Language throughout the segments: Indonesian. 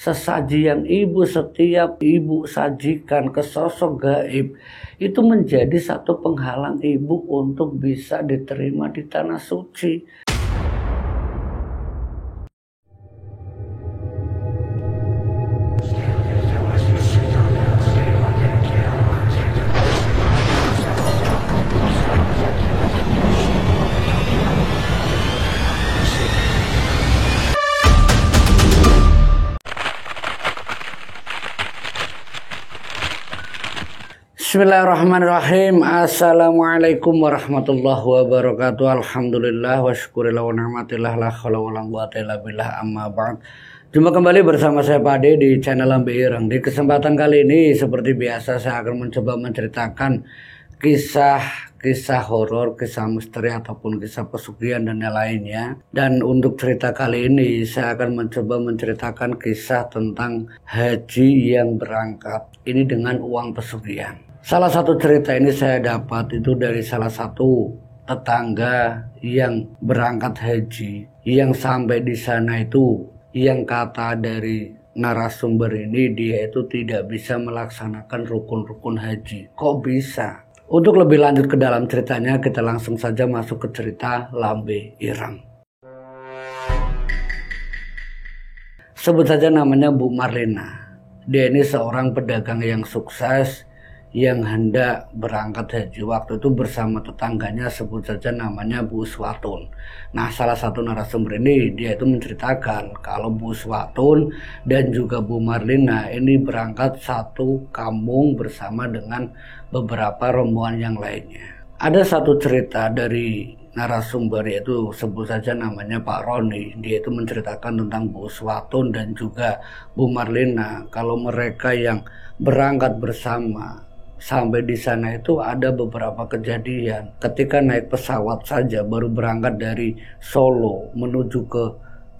sesaji yang setiap ibu sajikan ke sosok gaib itu menjadi satu penghalang ibu untuk bisa diterima di tanah suci. Bismillahirrahmanirrahim. Assalamualaikum warahmatullahi wabarakatuh. Alhamdulillah wa syukurillah wa ni'matillah la haula wa la quwwata illa billah, amma ba'd. Jumpa kembali bersama saya Pak Ade di channel Lambe Ireng. Di kesempatan kali ini seperti biasa saya akan mencoba menceritakan kisah horor, kisah misteri ataupun kisah pesugihan dan yang lainnya. Dan untuk cerita kali ini saya akan mencoba menceritakan kisah tentang haji yang berangkat ini dengan uang pesugihan. Salah satu cerita ini saya dapat itu dari salah satu tetangga yang berangkat haji, yang sampai di sana itu yang kata dari narasumber ini dia itu tidak bisa melaksanakan rukun-rukun haji. Kok bisa? Untuk lebih lanjut ke dalam ceritanya, kita langsung saja masuk ke cerita Lambe Ireng. Sebut saja namanya Bu Marlina. Dia ini seorang pedagang yang sukses yang hendak berangkat haji. Waktu itu bersama tetangganya, sebut saja namanya Bu Swatun. Nah, salah satu narasumber ini dia itu menceritakan kalau Bu Swatun dan juga Bu Marlina ini berangkat satu kampung bersama dengan beberapa rombongan yang lainnya. Ada satu cerita dari narasumber yaitu sebut saja namanya Pak Roni. Dia itu menceritakan tentang Bu Swatun dan juga Bu Marlina kalau mereka yang berangkat bersama sampai di sana itu ada beberapa kejadian. Ketika naik pesawat saja baru berangkat dari Solo menuju ke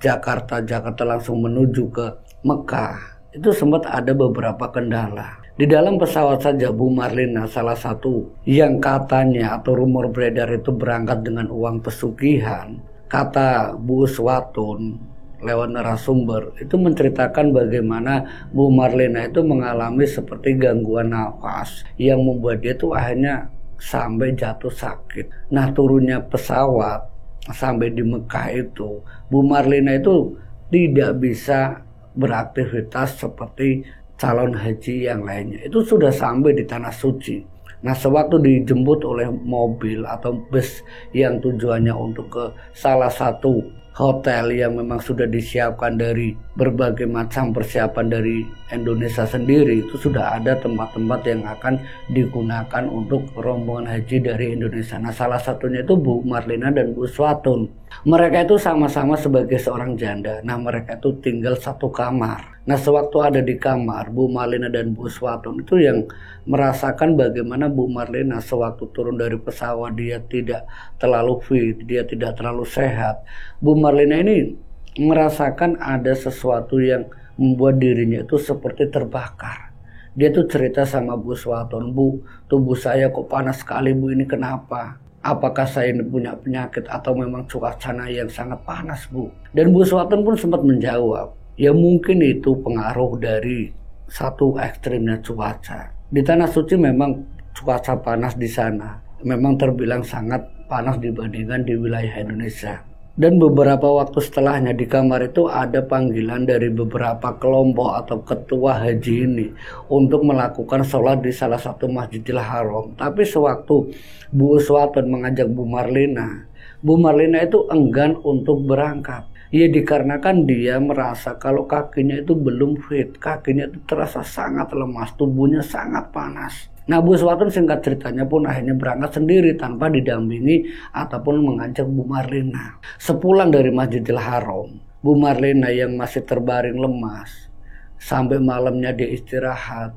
Jakarta langsung menuju ke Mekah, itu sempat ada beberapa kendala. Di dalam pesawat saja Bu Marlina salah satu yang katanya atau rumor beredar itu berangkat dengan uang pesugihan. Kata Bu Swatun lewat narasumber itu menceritakan bagaimana Bu Marlina itu mengalami seperti gangguan nafas yang membuat dia tuh akhirnya sampai jatuh sakit. Nah, turunnya pesawat sampai di Mekah itu Bu Marlina itu tidak bisa beraktivitas seperti calon haji yang lainnya. Itu sudah sampai di tanah suci. Nah, sewaktu dijemput oleh mobil atau bus yang tujuannya untuk ke salah satu hotel yang memang sudah disiapkan dari berbagai macam persiapan dari Indonesia sendiri, itu sudah ada tempat-tempat yang akan digunakan untuk rombongan haji dari Indonesia. Nah, salah satunya itu Bu Marlina dan Bu Swatun. Mereka itu sama-sama sebagai seorang janda. Nah, mereka itu tinggal satu kamar. Nah, sewaktu ada di kamar, Bu Marlina dan Bu Swatun itu yang merasakan bagaimana Bu Marlina sewaktu turun dari pesawat dia tidak terlalu fit, dia tidak terlalu sehat. Bu Marlina ini merasakan ada sesuatu yang membuat dirinya itu seperti terbakar. Dia tuh cerita sama Bu Swatun, "Bu, tubuh saya kok panas sekali Bu, ini kenapa? Apakah saya ini punya penyakit atau memang cuacanya yang sangat panas Bu?" Dan Bu Swatun pun sempat menjawab, ya mungkin itu pengaruh dari satu ekstrimnya cuaca. Di tanah suci memang cuaca panas di sana memang terbilang sangat panas dibandingkan di wilayah Indonesia. Dan beberapa waktu setelahnya di kamar itu ada panggilan dari beberapa kelompok atau ketua haji ini untuk melakukan sholat di salah satu Masjidil Haram. Tapi sewaktu Bu Swatun mengajak Bu Marlina itu enggan untuk berangkat. Ya dikarenakan dia merasa kalau kakinya itu belum fit, kakinya itu terasa sangat lemas, tubuhnya sangat panas. Nah, Bu Swatun singkat ceritanya pun akhirnya berangkat sendiri tanpa didampingi ataupun mengajak Bu Marlina. Sepulang dari Masjidil Haram, Bu Marlina yang masih terbaring lemas, sampai malamnya dia istirahat.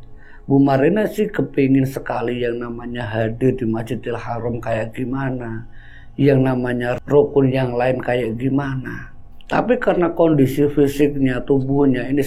Bu Marlina sih kepingin sekali yang namanya hadir di Masjidil Haram kayak gimana, yang namanya rukun yang lain kayak gimana. Tapi karena kondisi fisiknya, tubuhnya ini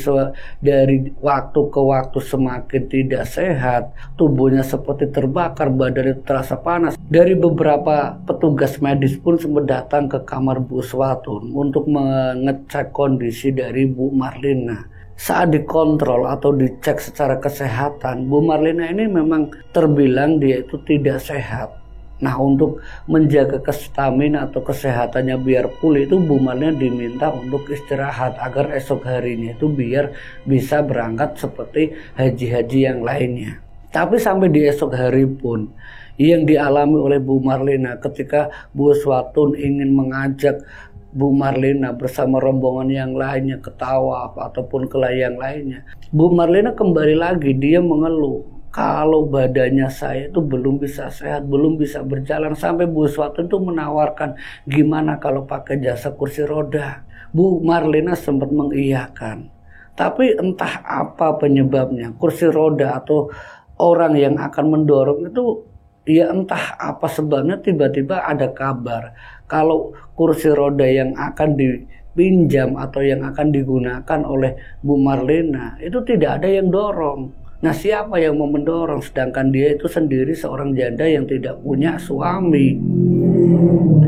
dari waktu ke waktu semakin tidak sehat, tubuhnya seperti terbakar, badannya terasa panas. Dari beberapa petugas medis pun sempat datang ke kamar Bu Swatun untuk mengecek kondisi dari Bu Marlina. saat dikontrol atau dicek secara kesehatan, Bu Marlina ini memang terbilang dia itu tidak sehat. Nah, untuk menjaga stamina atau kesehatannya biar pulih itu Bu Marlina diminta untuk istirahat agar esok harinya itu biar bisa berangkat seperti haji-haji yang lainnya. Tapi sampai di esok hari pun yang dialami oleh Bu Marlina ketika Bu Uswatun ingin mengajak Bu Marlina bersama rombongan yang lainnya ke tawaf ataupun ke yang lainnya, Bu Marlina kembali lagi dia mengeluh kalau badannya saya itu belum bisa sehat, belum bisa berjalan. Sampai Bu Uswatun itu menawarkan gimana kalau pakai jasa kursi roda. Bu Marlina sempat mengiyakan, tapi entah apa penyebabnya kursi roda atau orang yang akan mendorong itu, ya entah apa sebabnya tiba-tiba ada kabar kalau kursi roda yang akan dipinjam atau yang akan digunakan oleh Bu Marlina itu tidak ada yang dorong. Nah, siapa yang mau mendorong sedangkan dia itu sendiri seorang janda yang tidak punya suami.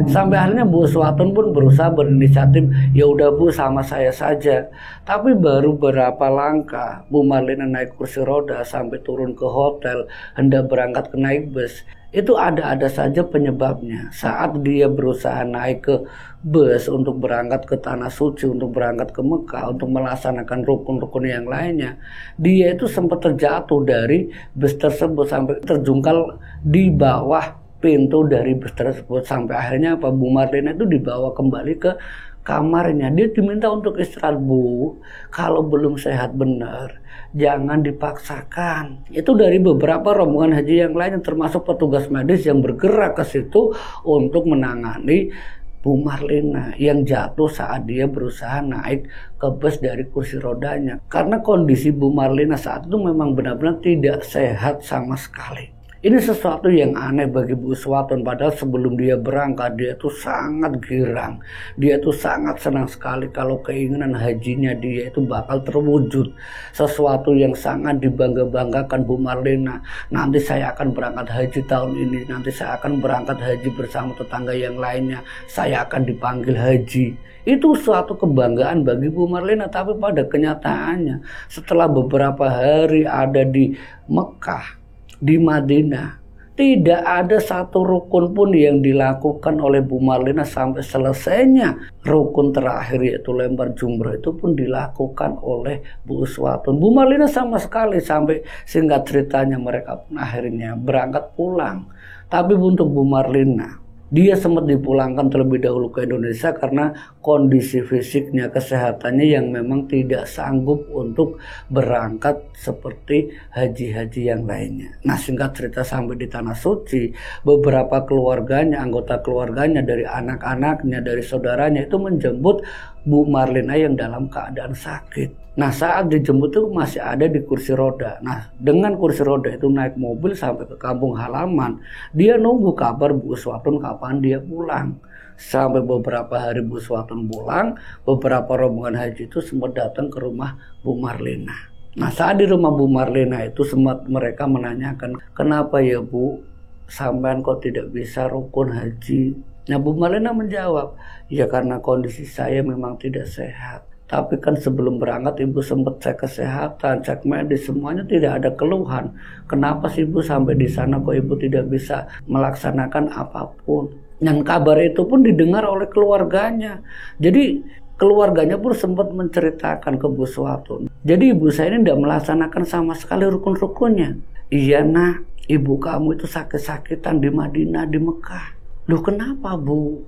Sampai akhirnya Bu Uswatun pun berusaha berinisiatif, ya udah Bu sama saya saja. Tapi baru beberapa langkah Bu Marlina naik kursi roda sampai turun ke hotel hendak berangkat ke naik bus, itu ada saja penyebabnya. Saat dia berusaha naik ke bus untuk berangkat ke Tanah Suci, untuk berangkat ke Mekah, untuk melaksanakan rukun-rukun yang lainnya, dia itu sempat terjatuh dari bus tersebut sampai terjungkal di bawah pintu dari bus tersebut. Sampai akhirnya Bu Marlina itu dibawa kembali ke kamarnya. Dia diminta untuk istirahat. Bu, kalau belum sehat benar jangan dipaksakan. Itu dari beberapa rombongan haji yang lain termasuk petugas medis yang bergerak ke situ untuk menangani Bu Marlina yang jatuh saat dia berusaha naik ke bus dari kursi rodanya. Karena kondisi Bu Marlina saat itu memang benar-benar tidak sehat sama sekali. Ini sesuatu yang aneh bagi Bu Uswatun, padahal sebelum dia berangkat dia tuh sangat girang. Dia tuh sangat senang sekali kalau keinginan hajinya dia itu bakal terwujud. Sesuatu yang sangat dibangga-banggakan Bu Marlina. Nanti saya akan berangkat haji tahun ini, nanti saya akan berangkat haji bersama tetangga yang lainnya, saya akan dipanggil haji. Itu suatu kebanggaan bagi Bu Marlina. Tapi pada kenyataannya setelah beberapa hari ada di Mekah, di Madinah, tidak ada satu rukun pun yang dilakukan oleh Bu Marlina sampai selesainya rukun terakhir yaitu lempar jumroh itu pun dilakukan oleh Bu Uswatun. Bu Marlina sama sekali, sampai singkat ceritanya mereka pun akhirnya berangkat pulang. Tapi untuk Bu Marlina, dia sempat dipulangkan terlebih dahulu ke Indonesia karena kondisi fisiknya, kesehatannya yang memang tidak sanggup untuk berangkat seperti haji-haji yang lainnya. Nah, singkat cerita sampai di Tanah Suci, beberapa keluarganya, anggota keluarganya, dari anak-anaknya, dari saudaranya itu menjemput Bu Marlina yang dalam keadaan sakit. Nah, saat dijemput itu masih ada di kursi roda. Nah, dengan kursi roda itu naik mobil sampai ke kampung halaman. Dia nunggu kabar Bu Uswatun kapan dia pulang. Sampai beberapa hari Bu Uswatun pulang, beberapa rombongan haji itu sempat datang ke rumah Bu Marlina. Nah, saat di rumah Bu Marlina itu sempat mereka menanyakan, kenapa ya Bu, sampean kok tidak bisa rukun haji? Nah, Bu Marlina menjawab, ya karena kondisi saya memang tidak sehat. Tapi kan sebelum berangkat Ibu sempat cek kesehatan, cek medis, semuanya tidak ada keluhan. Kenapa sih Ibu sampai di sana kok Ibu tidak bisa melaksanakan apapun? Dan kabar itu pun didengar oleh keluarganya. Jadi keluarganya pun sempat menceritakan ke Bu Uswatun. Jadi ibu saya ini tidak melaksanakan sama sekali rukun-rukunnya. Iya nak, ibu kamu itu sakit-sakitan di Madinah, di Mekah. Loh kenapa Bu?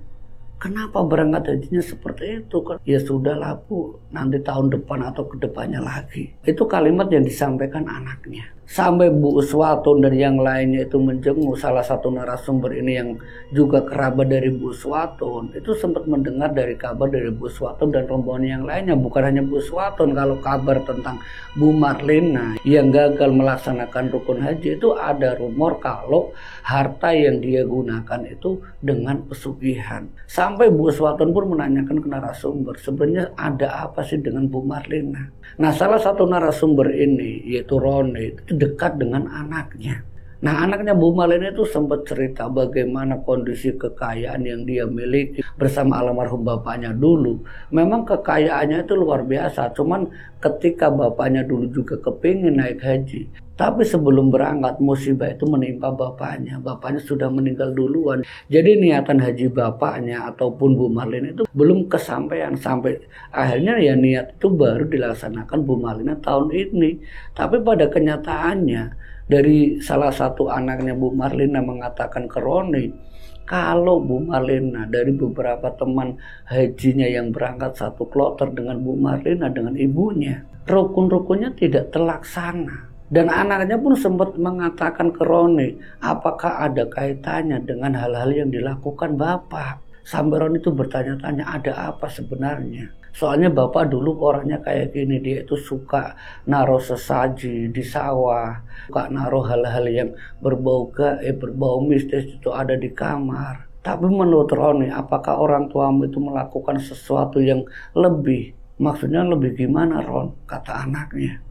Kenapa berangkat hajinya seperti itu? Ya sudahlah Bu, nanti tahun depan atau kedepannya lagi. Itu kalimat yang disampaikan anaknya. Sampai Bu Uswatun dan yang lainnya itu menjenguk. Salah satu narasumber ini yang juga kerabat dari Bu Uswatun itu sempat mendengar dari kabar dari Bu Uswatun dan rombongan yang lainnya. Bukan hanya Bu Uswatun, kalau kabar tentang Bu Marlina yang gagal melaksanakan rukun haji itu ada rumor kalau harta yang dia gunakan itu dengan pesugihan. Sampai Bu Uswatun pun menanyakan ke narasumber, sebenarnya ada apa sih dengan Bu Marlina? Nah, salah satu narasumber ini yaitu Roni itu dekat dengan anaknya. Nah, anaknya Bu Marlina itu sempat cerita bagaimana kondisi kekayaan yang dia miliki bersama almarhum bapaknya dulu. Memang kekayaannya itu luar biasa, cuman ketika bapaknya dulu juga kepingin naik haji. Tapi sebelum berangkat musibah itu menimpa bapaknya. Bapaknya sudah meninggal duluan. Jadi niatan haji bapaknya ataupun Bu Marlina itu belum kesampaian. Sampai akhirnya ya niat itu baru dilaksanakan Bu Marlina tahun ini. Tapi pada kenyataannya dari salah satu anaknya Bu Marlina mengatakan ke Roni, kalau Bu Marlina dari beberapa teman hajinya yang berangkat satu kloter dengan Bu Marlina dengan ibunya, rukun-rukunnya tidak terlaksana. Dan anaknya pun sempat mengatakan ke Roni, apakah ada kaitannya dengan hal-hal yang dilakukan Bapak? Sampai Roni itu bertanya-tanya, ada apa sebenarnya? Soalnya Bapak dulu orangnya kayak gini, dia itu suka naruh sesaji di sawah, suka naruh hal-hal yang berbau gaib, berbau mistis itu ada di kamar. Tapi menurut Roni, apakah orang tuamu itu melakukan sesuatu yang lebih? Maksudnya lebih gimana, Ron? Kata anaknya.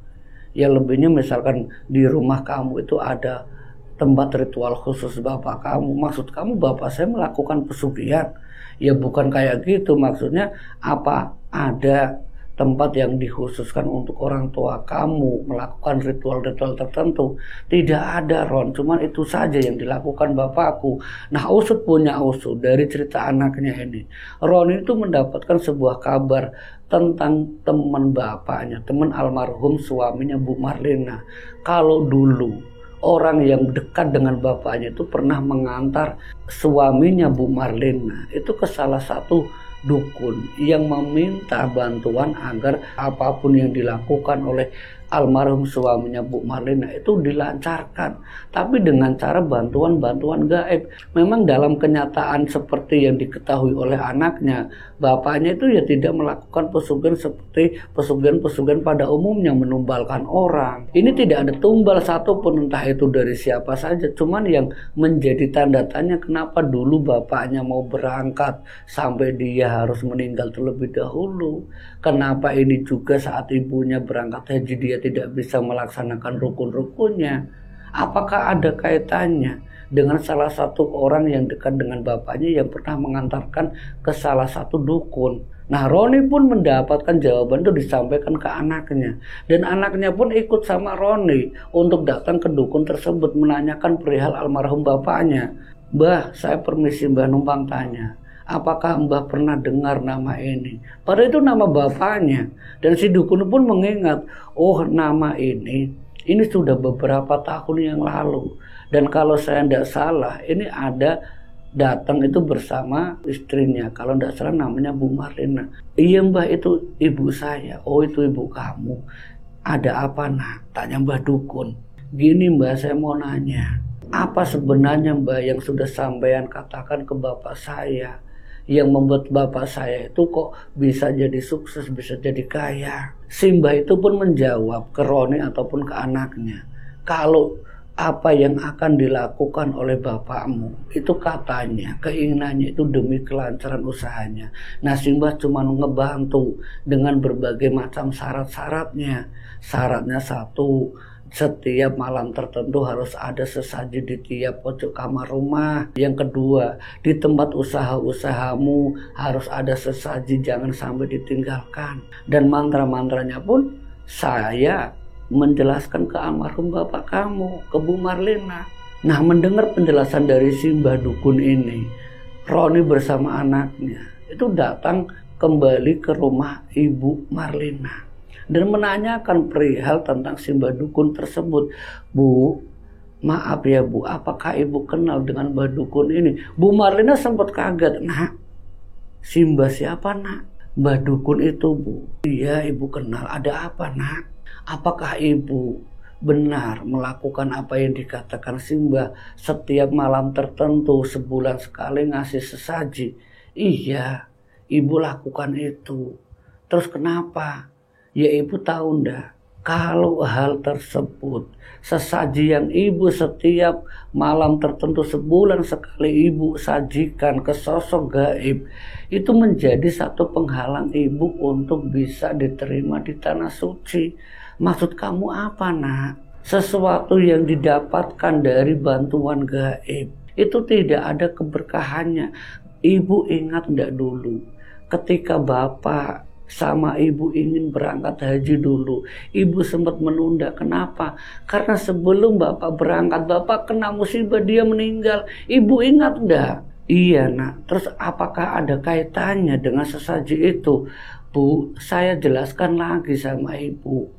Ya lebihnya misalkan di rumah kamu itu ada tempat ritual khusus bapak kamu. Maksud kamu bapak saya melakukan pesugihan? Ya bukan kayak gitu, maksudnya apa ada tempat yang dikhususkan untuk orang tua kamu melakukan ritual-ritual tertentu? Tidak ada, Ron, cuman itu saja yang dilakukan bapakku. Nah, usut punya usut dari cerita anaknya ini, Ron itu mendapatkan sebuah kabar tentang teman bapaknya, teman almarhum suaminya Bu Marlina. Kalau dulu orang yang dekat dengan bapaknya itu pernah mengantar suaminya Bu Marlina itu ke salah satu dukun yang meminta bantuan agar apapun yang dilakukan oleh almarhum suaminya Bu Marlina itu dilancarkan, tapi dengan cara bantuan-bantuan gaib. Memang dalam kenyataan seperti yang diketahui oleh anaknya, bapaknya itu ya tidak melakukan pesugihan seperti pesugihan-pesugihan pada umumnya, menumbalkan orang. Ini tidak ada tumbal satupun, entah itu dari siapa saja. Cuman yang menjadi tanda tanya, kenapa dulu bapaknya mau berangkat sampai dia harus meninggal terlebih dahulu? Kenapa ini juga saat ibunya berangkat haji dia tidak bisa melaksanakan rukun-rukunnya? Apakah ada kaitannya dengan salah satu orang yang dekat dengan bapaknya yang pernah mengantarkan ke salah satu dukun? Nah, Roni pun mendapatkan jawaban itu disampaikan ke anaknya. Dan anaknya pun ikut sama Roni untuk datang ke dukun tersebut menanyakan perihal almarhum bapaknya. Mbah, saya permisi Mbah, numpang tanya, apakah Mbah pernah dengar nama ini? Padahal itu nama bapaknya. Dan si dukun pun mengingat, oh nama ini sudah beberapa tahun yang lalu. Dan kalau saya tidak salah, ini ada datang itu bersama istrinya. Kalau tidak salah namanya Bu Marlina. Iya Mbah, itu ibu saya. Oh itu ibu kamu. Ada apa nak? Tanya Mbah dukun. Gini Mbah, saya mau nanya, apa sebenarnya Mbah yang sudah sampean katakan ke bapak saya, yang membuat bapak saya itu kok bisa jadi sukses, bisa jadi kaya? Si Mbah itu pun menjawab ke Roni ataupun ke anaknya, kalau apa yang akan dilakukan oleh bapakmu itu katanya keinginannya itu demi kelancaran usahanya. Nah, si Mbah cuma ngebantu dengan berbagai macam syarat-syaratnya. Syaratnya satu, setiap malam tertentu harus ada sesaji di tiap pojok kamar rumah. Yang kedua, di tempat usaha-usahamu harus ada sesaji, jangan sampai ditinggalkan. Dan mantra-mantranya pun saya menjelaskan ke almarhum bapak kamu, ke Bu Marlina. Nah, mendengar penjelasan dari si Mbah Dukun ini, Roni bersama anaknya itu datang kembali ke rumah Ibu Marlina dan menanyakan perihal tentang si Mbah Dukun tersebut. Bu, maaf ya Bu, apakah Ibu kenal dengan Mbah Dukun ini? Bu Marlina sempat kaget. Nah, si Mbah siapa nak? Mbah Dukun itu Bu. Iya Ibu kenal. Ada apa nak? Apakah Ibu benar melakukan apa yang dikatakan si Mbah, setiap malam tertentu sebulan sekali ngasih sesaji? Iya, Ibu lakukan itu. Terus kenapa? Ya Ibu tahu ndak, kalau hal tersebut, sesaji yang Ibu setiap malam tertentu sebulan sekali Ibu sajikan ke sosok gaib, itu menjadi satu penghalang Ibu untuk bisa diterima di tanah suci. Maksud kamu apa nak? Sesuatu yang didapatkan dari bantuan gaib itu tidak ada keberkahannya. Ibu ingat ndak dulu ketika bapak sama ibu ingin berangkat haji dulu. Ibu sempat menunda. Kenapa? Karena sebelum bapak berangkat, bapak kena musibah, dia meninggal. Ibu ingat enggak? Iya nak. Terus apakah ada kaitannya dengan sesaji itu? Bu, saya jelaskan lagi sama ibu.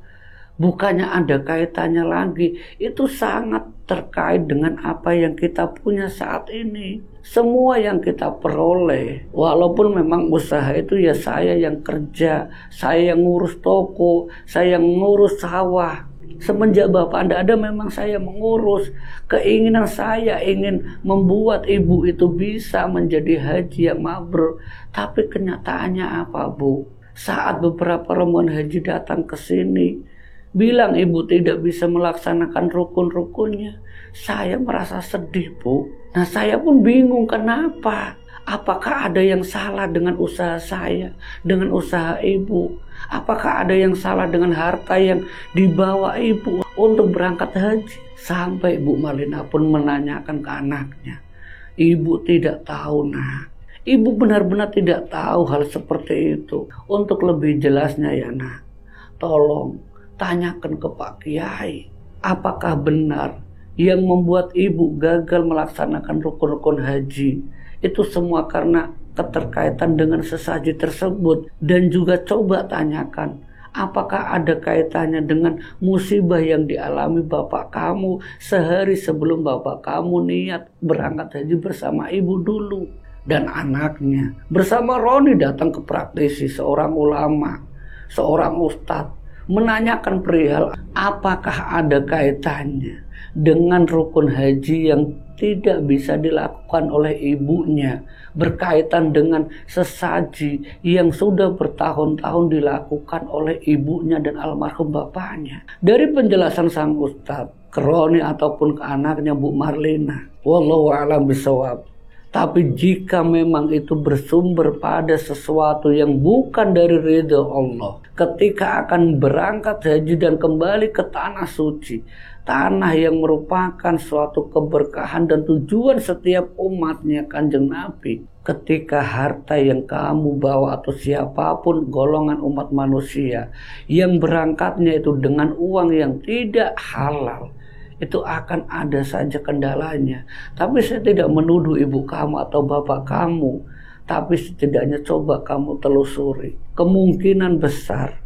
Bukannya ada kaitannya lagi, itu sangat terkait dengan apa yang kita punya saat ini. Semua yang kita peroleh, walaupun memang usaha itu ya saya yang kerja, saya yang ngurus toko, saya yang ngurus sawah. Semenjak bapak Anda ada memang saya mengurus. Keinginan saya ingin membuat ibu itu bisa menjadi haji yang mabrur. Tapi kenyataannya apa, Bu? Saat beberapa rombongan haji datang ke sini, bilang ibu tidak bisa melaksanakan rukun-rukunnya. Saya merasa sedih, Bu. Nah, saya pun bingung kenapa. Apakah ada yang salah dengan usaha saya, dengan usaha ibu? Apakah ada yang salah dengan harta yang dibawa ibu untuk berangkat haji? Sampai Bu Marlina pun menanyakan ke anaknya. Ibu tidak tahu, nak. Ibu benar-benar tidak tahu hal seperti itu. Untuk lebih jelasnya ya nak, tolong tanyakan ke Pak Kiai, apakah benar yang membuat ibu gagal melaksanakan rukun-rukun haji itu semua karena keterkaitan dengan sesaji tersebut. Dan juga coba tanyakan, apakah ada kaitannya dengan musibah yang dialami bapak kamu sehari sebelum bapak kamu niat berangkat haji bersama ibu dulu. Dan anaknya bersama Roni datang ke praktisi, seorang ulama, seorang ustadz, menanyakan perihal apakah ada kaitannya dengan rukun haji yang tidak bisa dilakukan oleh ibunya, berkaitan dengan sesaji yang sudah bertahun-tahun dilakukan oleh ibunya dan almarhum bapaknya. Dari penjelasan sang ustadz ke Roni ataupun ke anaknya Bu Marlina, wallahu a'lam bishawab. Tapi jika memang itu bersumber pada sesuatu yang bukan dari ridha Allah, ketika akan berangkat haji dan kembali ke tanah suci, tanah yang merupakan suatu keberkahan dan tujuan setiap umatnya Kanjeng Nabi, ketika harta yang kamu bawa atau siapapun golongan umat manusia yang berangkatnya itu dengan uang yang tidak halal, itu akan ada saja kendalanya. Tapi saya tidak menuduh ibu kamu atau bapak kamu, tapi setidaknya coba kamu telusuri. Kemungkinan besar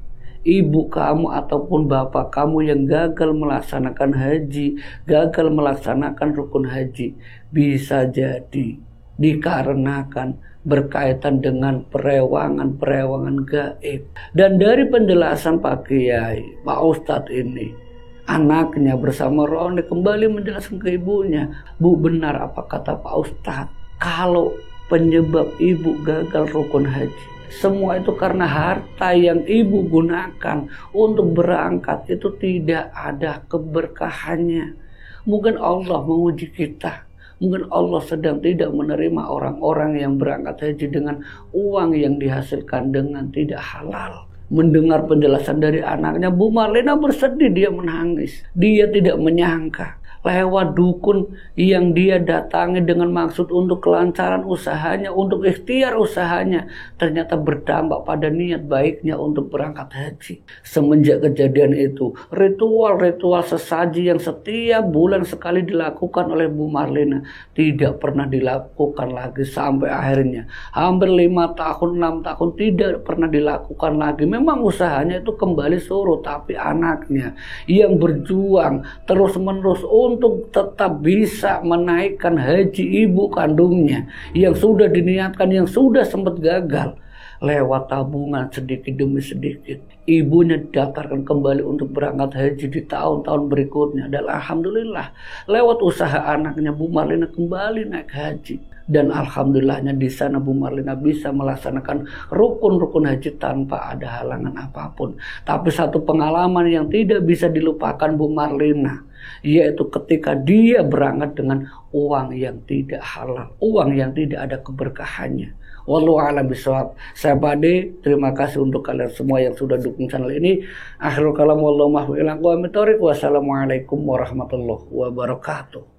ibu kamu ataupun bapak kamu yang gagal melaksanakan haji, gagal melaksanakan rukun haji, bisa jadi dikarenakan berkaitan dengan perewangan gaib. Dan dari penjelasan Pak Kiai, Pak Ustadz ini, anaknya bersama Roni kembali menjelaskan ke ibunya, Bu, benar apa kata Pak Ustadz, kalau penyebab ibu gagal rukun haji, semua itu karena harta yang ibu gunakan untuk berangkat itu tidak ada keberkahannya. Mungkin Allah menguji kita, mungkin Allah sedang tidak menerima orang-orang yang berangkat haji dengan uang yang dihasilkan dengan tidak halal. Mendengar penjelasan dari anaknya, Bu Marlina bersedih, dia menangis. Dia tidak menyangka lewat dukun yang dia datangi dengan maksud untuk kelancaran usahanya, untuk ikhtiar usahanya, ternyata berdampak pada niat baiknya untuk berangkat haji. Semenjak kejadian itu, ritual-ritual sesaji yang setiap bulan sekali dilakukan oleh Bu Marlina tidak pernah dilakukan lagi sampai akhirnya hampir 5 tahun, 6 tahun tidak pernah dilakukan lagi. Memang usahanya itu kembali surut, tapi anaknya yang berjuang terus-menerus untuk tetap bisa menaikkan haji ibu kandungnya yang sudah diniatkan, yang sudah sempat gagal, lewat tabungan sedikit demi sedikit, ibunya didaftarkan kembali untuk berangkat haji di tahun-tahun berikutnya. Dan alhamdulillah lewat usaha anaknya Bu Marlina kembali naik haji. Dan alhamdulillahnya di sana Bu Marlina bisa melaksanakan rukun-rukun haji tanpa ada halangan apapun. Tapi satu pengalaman yang tidak bisa dilupakan Bu Marlina, yaitu ketika dia berangkat dengan uang yang tidak halal, uang yang tidak ada keberkahannya. Wallahu a'lam bishawab. Saya Pade, terima kasih untuk kalian semua yang sudah dukung channel ini. Akhirul kalam wallahu muwaffiq ila aqwamit thoriq. Wassalamualaikum warahmatullahi wabarakatuh.